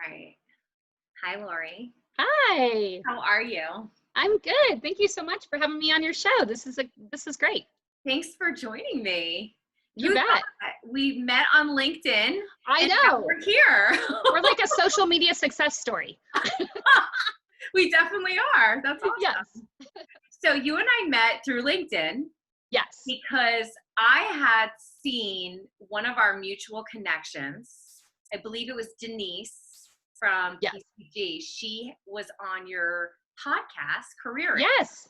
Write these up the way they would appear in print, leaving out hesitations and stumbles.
Right. Hi, Laurie. Hi, How are you? I'm good. Thank you so much for having me on your show. This is great. Thanks for joining me. You Who thought bet. we met on LinkedIn I and now know. we're here? We're like a social media success story. We definitely are. That's Yes. awesome. So you and I met through LinkedIn Yes. because I had seen one of our mutual connections. I believe it was Denise from Yes. PCG. She was on your podcast, Careering. Yes.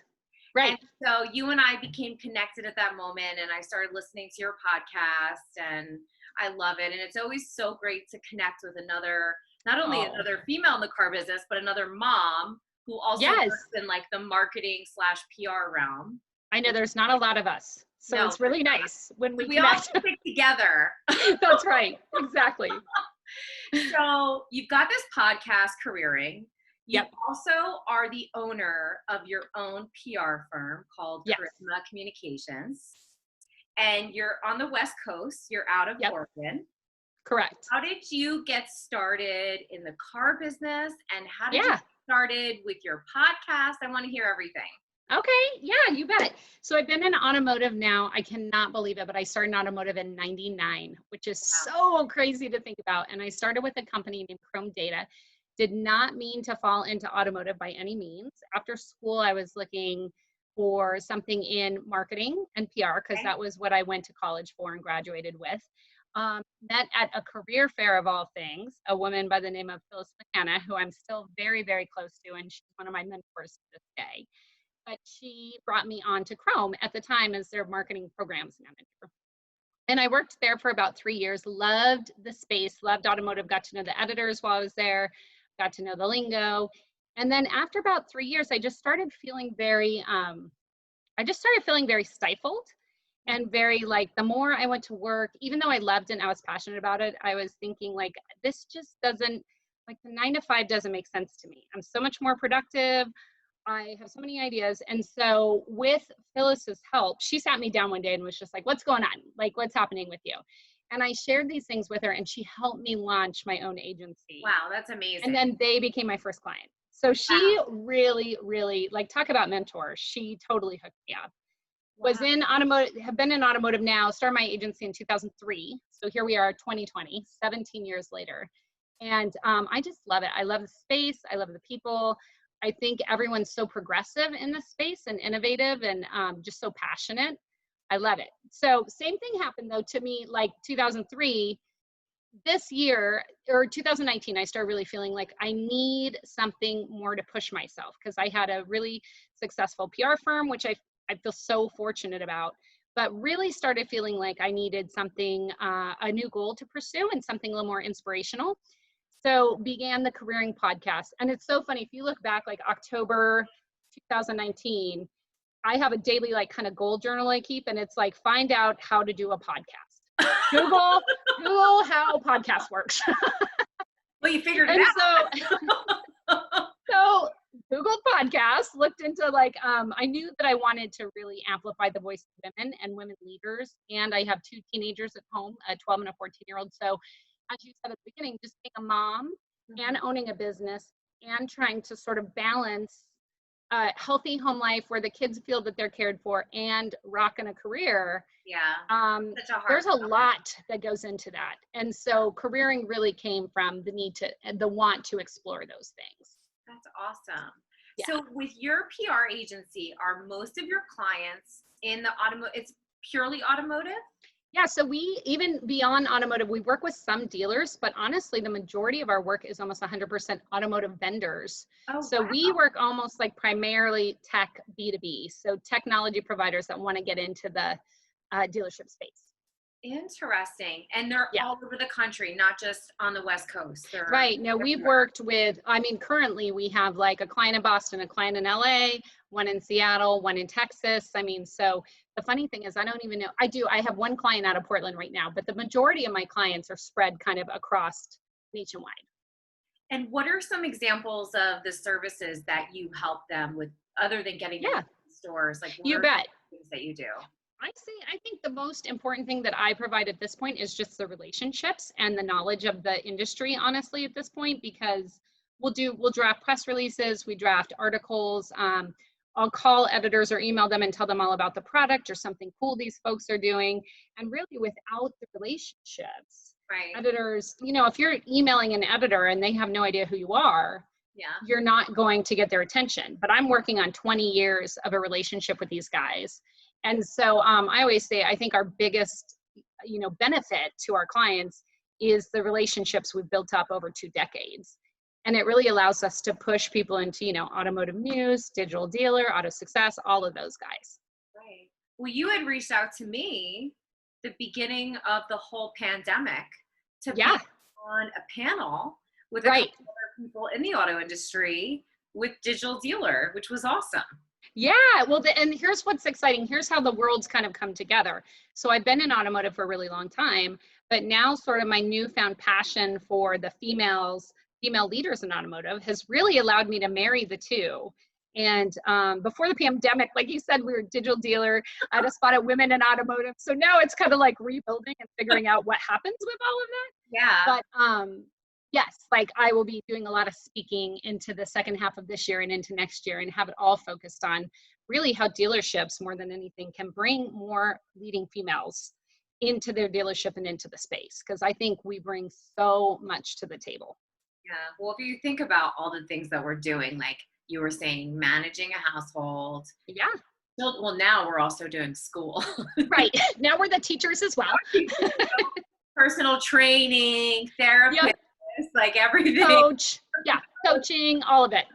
And Right. so you and I became connected at that moment, and I started listening to your podcast, and I love it. And it's always so great to connect with another, not only Oh, another female in the car business, but another mom who also yes. works in like the marketing slash PR realm. I know Which, there's not a lot of us. So no, it's really nice when so we we all connect. stick together. That's right. Exactly. So you've got this podcast, Careering. You Yep. also are the owner of your own PR firm called Yes. Charisma Communications. And you're on the West Coast. You're out of Yep. Borden. Correct. How did you get started in the car business? And how did you Yeah. get started with your podcast? I want to hear everything. Okay, yeah, you bet. So I've been in automotive now. I cannot believe it, but I started in automotive in '99, which is Wow. so crazy to think about. And I started with a company named Chrome Data. Did not mean to fall into automotive by any means. After school, I was looking for something in marketing and PR because Okay. that was what I went to college for and graduated with. Met at a career fair of all things, a woman by the name of Phyllis McKenna, who I'm still very, very close to, and she's one of my mentors to this day, but she brought me on to Chrome at the time as their marketing programs manager. And I worked there for about 3 years, loved the space, loved automotive, got to know the editors while I was there, got to know the lingo. And then after about 3 years, I just started feeling very stifled and very like the more I went to work, even though I loved it and I was passionate about it, I was thinking like, this just doesn't, like the 9 to 5 doesn't make sense to me. I'm so much more productive. I have so many ideas. And so with Phyllis's help, she sat me down one day and was just like, what's going on? Like, what's happening with you? And I shared these things with her and she helped me launch my own agency. Wow, that's And amazing. then they became my first client. So she really, really, like, talk about mentor. She totally hooked me up. Was Wow. in automotive, have been in automotive now, started my agency in 2003. So here we are, 2020, 17 years later. And I just love it. I love the space. I love the people. I think everyone's so progressive in this space and innovative and just so passionate. I love it. So same thing happened though to me like 2003. This year or 2019, I started really feeling like I need something more to push myself because I had a really successful PR firm, which I feel so fortunate about, but really started feeling like I needed something, a new goal to pursue and something a little more inspirational. So began the Careering podcast. And it's so funny, if you look back like October 2019, I have a daily like kind of goal journal I keep, and it's like find out how to do a podcast. Google, Google how podcast works. Well, you figured it And out. so Googled podcasts, looked into like, I knew that I wanted to really amplify the voice of women and women leaders. And I have two teenagers at home, a 12 and a 14-year-old. So as you said at the beginning, just being a mom and owning a business and trying to sort of balance a healthy home life where the kids feel that they're cared for and rocking a career. Yeah, such a hard There's a lot that goes into that. And so careering really came from the want to explore those things. That's awesome. Yeah. So with your PR agency, are most of your clients in the automotive, it's purely automotive? Yeah, so we, even beyond automotive, we work with some dealers, but honestly, the majority of our work is almost 100% automotive vendors. Oh, So wow. we work almost like primarily tech B2B, so technology providers that want to get into the dealership space. Interesting. And they're Yeah. all over the country, not just on the West Coast. They're Right. No, we've everywhere. worked with, I mean, currently we have like a client in Boston, a client in LA, one in Seattle, one in Texas. I mean, so the funny thing is, I don't even know. I have one client out of Portland right now, but the majority of my clients are spread kind of across nationwide. And what are some examples of the services that you help them with other than getting them Yeah, to stores? Like what you are bet. the things that you do? I think the most important thing that I provide at this point is just the relationships and the knowledge of the industry, honestly, at this point, because we'll draft press releases, we draft articles. I'll call editors or email them and tell them all about the product or something cool these folks are doing. And really, without the relationships, Right. editors, if you're emailing an editor and they have no idea who you are, Yeah. you're not going to get their attention. But I'm working on 20 years of a relationship with these guys. And so I always say, I think our biggest, benefit to our clients is the relationships we've built up over 2 decades. And it really allows us to push people into, automotive news, digital dealer, auto success, all of those guys. Right. Well, you had reached out to me the beginning of the whole pandemic to be on a panel with a couple other people in the auto industry with Digital Dealer, which was awesome. Yeah, well, and here's what's exciting. Here's how the world's kind of come together. So I've been in automotive for a really long time, but now sort of my newfound passion for the female leaders in automotive has really allowed me to marry the two. And before the pandemic, like you said, we were Digital Dealer. I had a spot at Women in Automotive. So now it's kind of like rebuilding and figuring out what happens with all of that. Yeah. But yes, like I will be doing a lot of speaking into the second half of this year and into next year and have it all focused on really how dealerships, more than anything, can bring more leading females into their dealership and into the space. Because I think we bring so much to the table. Yeah. Well, if you think about all the things that we're doing, like you were saying, managing a household. Yeah. Well, now we're also doing school. Right. Now we're the teachers as well. Personal training, therapist. Yep. Like everything. Coaching, all of it.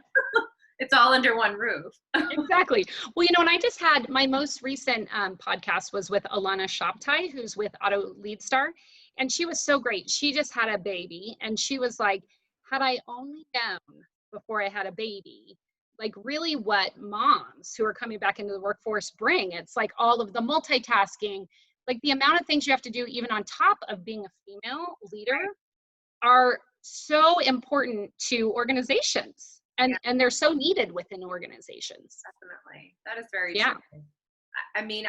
It's all under one roof. Exactly. Well, and I just had my most recent podcast was with Alana Shoptai, who's with Auto Lead Star, and she was so great. She just had a baby, and she was like, had I only known before I had a baby, like really what moms who are coming back into the workforce bring. It's like all of the multitasking, like the amount of things you have to do even on top of being a female leader are so important to organizations, and they're so needed within organizations. Definitely. That is very true. I mean,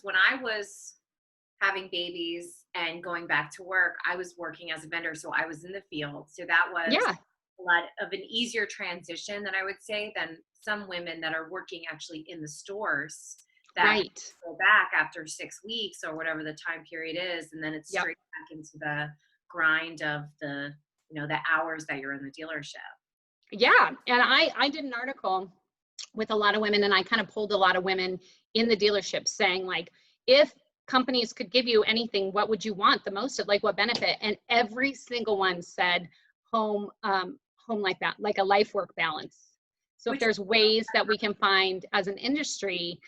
when I was having babies and going back to work, I was working as a vendor, so I was in the field. So that was a lot of an easier transition than I would say than some women that are working actually in the stores that go back after 6 weeks or whatever the time period is, and then it's straight back into the grind of the the hours that you're in the dealership. Yeah. And I did an article with a lot of women, and I kind of pulled a lot of women in the dealership saying, like, if companies could give you anything, what would you want the most of, like what benefit? And every single one said home like that, like a life work balance. So if there's ways that we can find as an industry,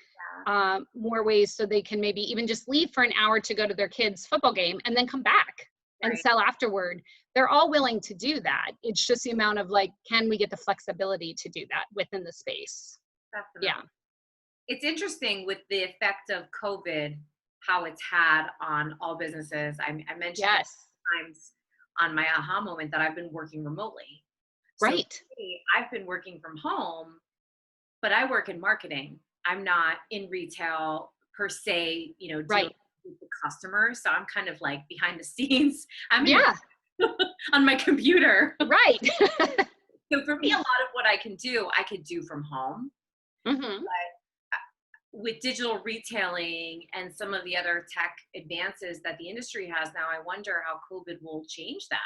more ways so they can maybe even just leave for an hour to go to their kids' football game and then come back and sell afterward. They're all willing to do that. It's just the amount of like, can we get the flexibility to do that within the space? Definitely. Yeah. It's interesting with the effect of COVID, how it's had on all businesses. I mentioned times on my aha moment that I've been working remotely. Right. So I've been working from home, but I work in marketing. I'm not in retail per se, dealing with the customers. So I'm kind of like behind the scenes. I'm on my computer. Right. So for me, a lot of what I could do from home. Mm-hmm. But with digital retailing and some of the other tech advances that the industry has now, I wonder how COVID will change that.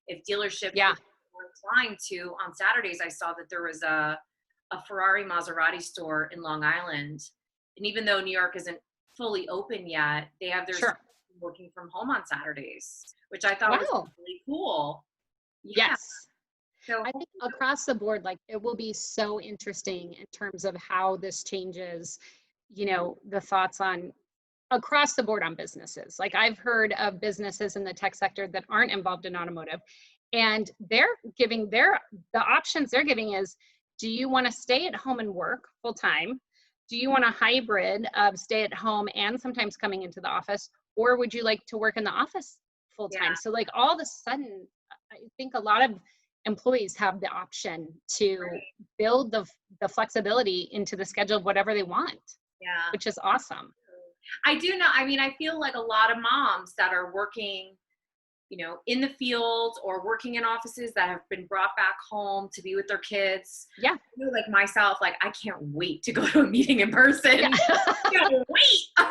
If dealerships are inclined to, on Saturdays, I saw that there was a Ferrari Maserati store in Long Island. And even though New York isn't fully open yet, they have their working from home on Saturdays, which I thought was really cool. Yeah. Yes. So I think across the board, like it will be so interesting in terms of how this changes, the thoughts on across the board on businesses. Like I've heard of businesses in the tech sector that aren't involved in automotive, and they're giving the options they're giving is, do you want to stay at home and work full time? Do you want a hybrid of stay at home and sometimes coming into the office? Or would you like to work in the office full time? So like all of a sudden, I think a lot of employees have the option to build the flexibility into the schedule of whatever they want, which is awesome. I do know. I mean, I feel like a lot of moms that are working, in the field or working in offices that have been brought back home to be with their kids. Yeah. Like myself, like I can't wait to go to a meeting in person. Yeah. Can't wait.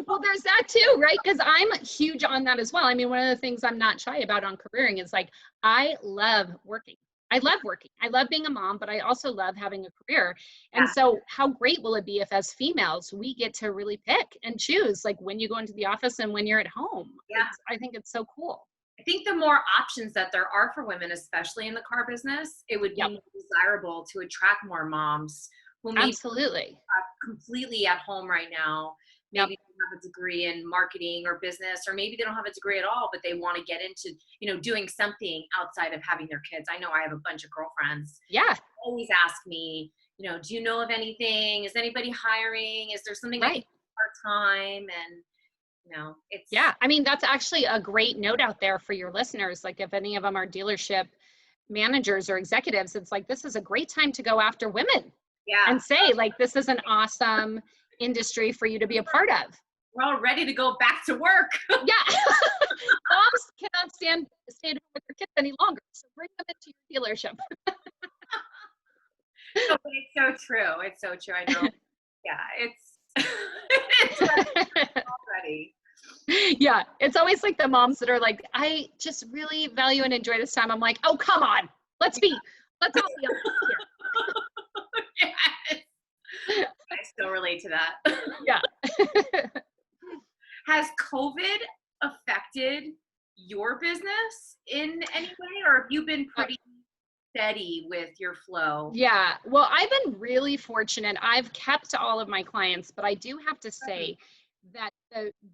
Well, there's that too, right? Because I'm huge on that as well. I mean, one of the things I'm not shy about on careering is like, I love working. I love working. I love being a mom, but I also love having a career. And so how great will it be if as females, we get to really pick and choose like when you go into the office and when you're at home? Yeah. I think it's so cool. I think the more options that there are for women, especially in the car business, it would be more desirable to attract more moms who may Absolutely. be completely at home right now. Maybe they don't have a degree in marketing or business, or maybe they don't have a degree at all, but they want to get into, doing something outside of having their kids. I know I have a bunch of girlfriends. Yeah. Always ask me, do you know of anything? Is anybody hiring? Is there something I can do part-time? And it's I mean, that's actually a great note out there for your listeners. Like if any of them are dealership managers or executives, it's like, this is a great time to go after women and say like, this is an awesome industry for you to be a part of. We're all ready to go back to work. Yeah. Moms cannot stay home with their kids any longer. So bring them into your dealership. No, but it's so true. It's so true. I know. Yeah, it's already. Yeah, it's always like the moms that are like, I just really value and enjoy this time. I'm like, oh, come on. Let's all be here. Yes. I still relate to that. Yeah. Has COVID affected your business in any way, or have you been pretty steady with your flow? Yeah, well, I've been really fortunate. I've kept all of my clients, but I do have to say that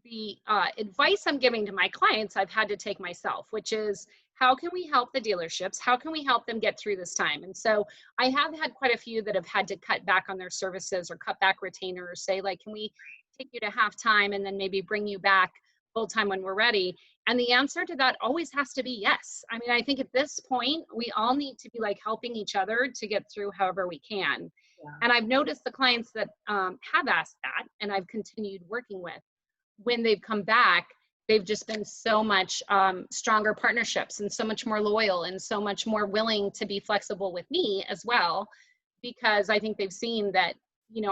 the advice I'm giving to my clients, I've had to take myself, which is how can we help the dealerships? How can we help them get through this time? And so I have had quite a few that have had to cut back on their services or cut back retainers, say like, can we take you to half time and then maybe bring you back full time when we're ready? And the answer to that always has to be yes. I mean, I think at this point, we all need to be like helping each other to get through however we can. Yeah. And I've noticed the clients that have asked that and I've continued working with, when they've come back, they've just been so much stronger partnerships and so much more loyal and so much more willing to be flexible with me as well, because I think they've seen that,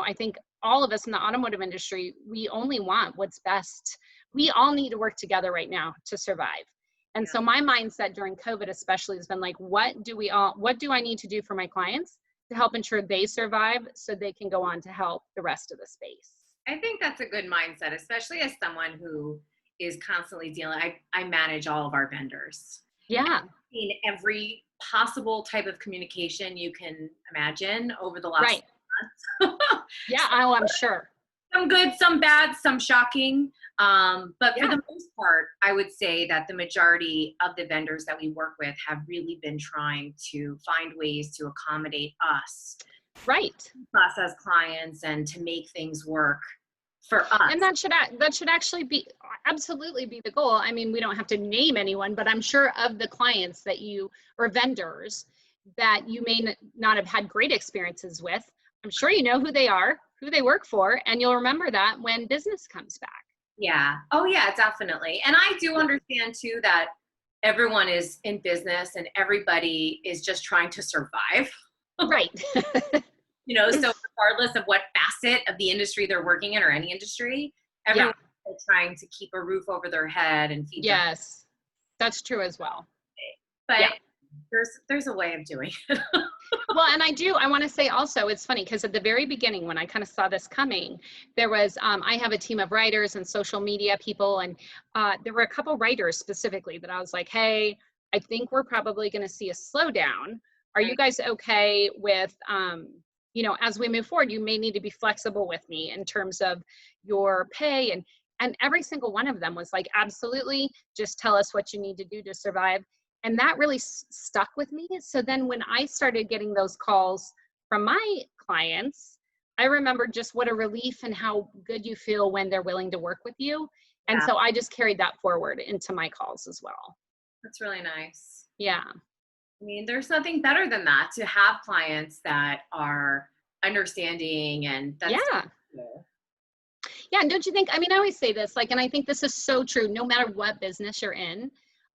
I think all of us in the automotive industry, we only want what's best. We all need to work together right now to survive. And so my mindset during COVID especially has been like, what do I need to do for my clients to help ensure they survive so they can go on to help the rest of the space? I think that's a good mindset, especially as someone who is constantly dealing. I manage all of our vendors. Yeah. I've seen every possible type of communication you can imagine over the last months. Yeah, I'm sure. Some good, some bad, some shocking. But for the most part, I would say that the majority of the vendors that we work with have really been trying to find ways to accommodate us. Right. Us as clients and to make things work for us. And that should actually be absolutely be the goal. I mean, we don't have to name anyone, but I'm sure of the clients that or vendors that you may not have had great experiences with, I'm sure you know who they are, who they work for, and you'll remember that when business comes back. Yeah. Oh yeah, definitely. And I do understand too that everyone is in business and everybody is just trying to survive. Right. So regardless of what facet of the industry they're working in or any industry, everyone's trying to keep a roof over their head and feed them. Yes, that's true as well. But there's a way of doing it. Well, and I want to say also, it's funny because at the very beginning, when I kind of saw this coming, there was, I have a team of writers and social media people, and there were a couple writers specifically that I was like, hey, I think we're probably going to see a slowdown. Are you guys okay with, as we move forward, you may need to be flexible with me in terms of your pay. And every single one of them was like, absolutely, just tell us what you need to do to survive. And that really stuck with me. So then when I started getting those calls from my clients, I remember just what a relief and how good you feel when they're willing to work with you. And so I just carried that forward into my calls as well. That's really nice. Yeah. I mean, there's nothing better than that, to have clients that are understanding and that's cool. Yeah, and don't you think, I mean, I always say this, like, and I think this is so true, no matter what business you're in,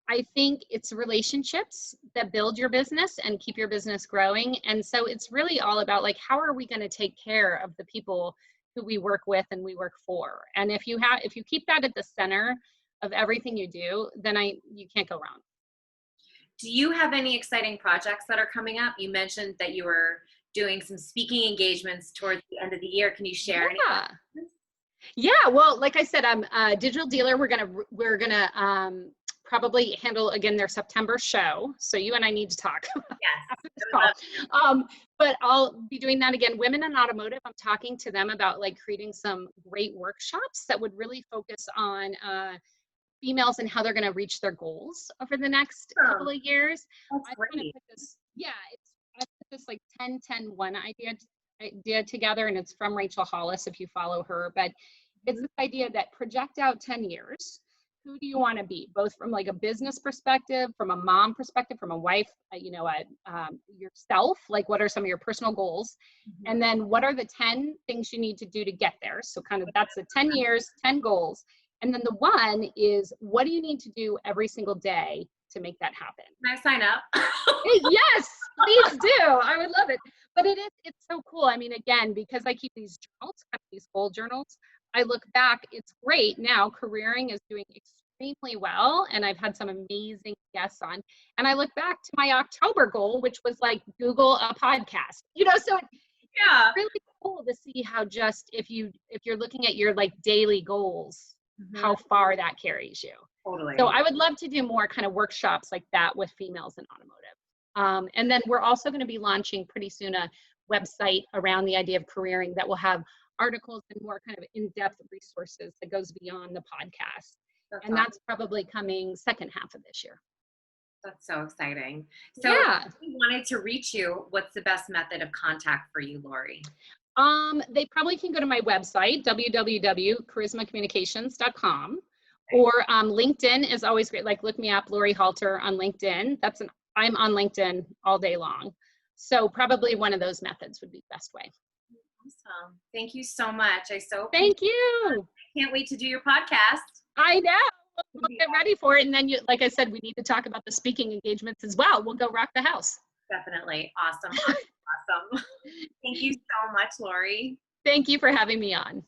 I think it's relationships that build your business and keep your business growing. And so it's really all about like, how are we going to take care of the people who we work with and we work for? And if you keep that at the center of everything you do, then you can't go wrong. Do you have any exciting projects that are coming up? You mentioned that you were doing some speaking engagements towards the end of the year. Can you share any? Yeah, well, like I said, I'm a digital dealer. We're gonna probably handle again their September show. So you and I need to talk after this call. But I'll be doing that again. Women in automotive. I'm talking to them about like creating some great workshops that would really focus on females and how they're going to reach their goals over the next couple of years. That's great. I put this like 10-10-1 idea together, and it's from Rachel Hollis if you follow her, but it's this idea that project out 10 years. Who do you want to be, both from like a business perspective, from a mom perspective, from a wife, yourself, like what are some of your personal goals, and then what are the 10 things you need to do to get there. So kind of that's the 10 years, 10 goals. And then the one is, what do you need to do every single day to make that happen? Can I sign up? Yes, please do. I would love it. But it's so cool. I mean, again, because I keep these journals, these goal journals, I look back, it's great. Now careering is doing extremely well. And I've had some amazing guests on. And I look back to my October goal, which was like Google a podcast, so it's really cool to see how just if you're looking at your like daily goals, how far that carries you. Totally. So I would love to do more kind of workshops like that with females in automotive. And then we're also going to be launching pretty soon a website around the idea of careering that will have articles and more kind of in-depth resources that goes beyond the podcast. That's probably coming second half of this year. That's so exciting. So if we wanted to reach you, what's the best method of contact for you, Laurie? They probably can go to my website, www.charismacommunications.com, or LinkedIn is always great. Like look me up, Laurie Halter on LinkedIn. I'm on LinkedIn all day long. So probably one of those methods would be the best way. Awesome. Thank you so much. Thank you. I can't wait to do your podcast. I know. We'll get ready for it. And then like I said, we need to talk about the speaking engagements as well. We'll go rock the house. Definitely. Awesome. Awesome. Thank you so much, Laurie. Thank you for having me on.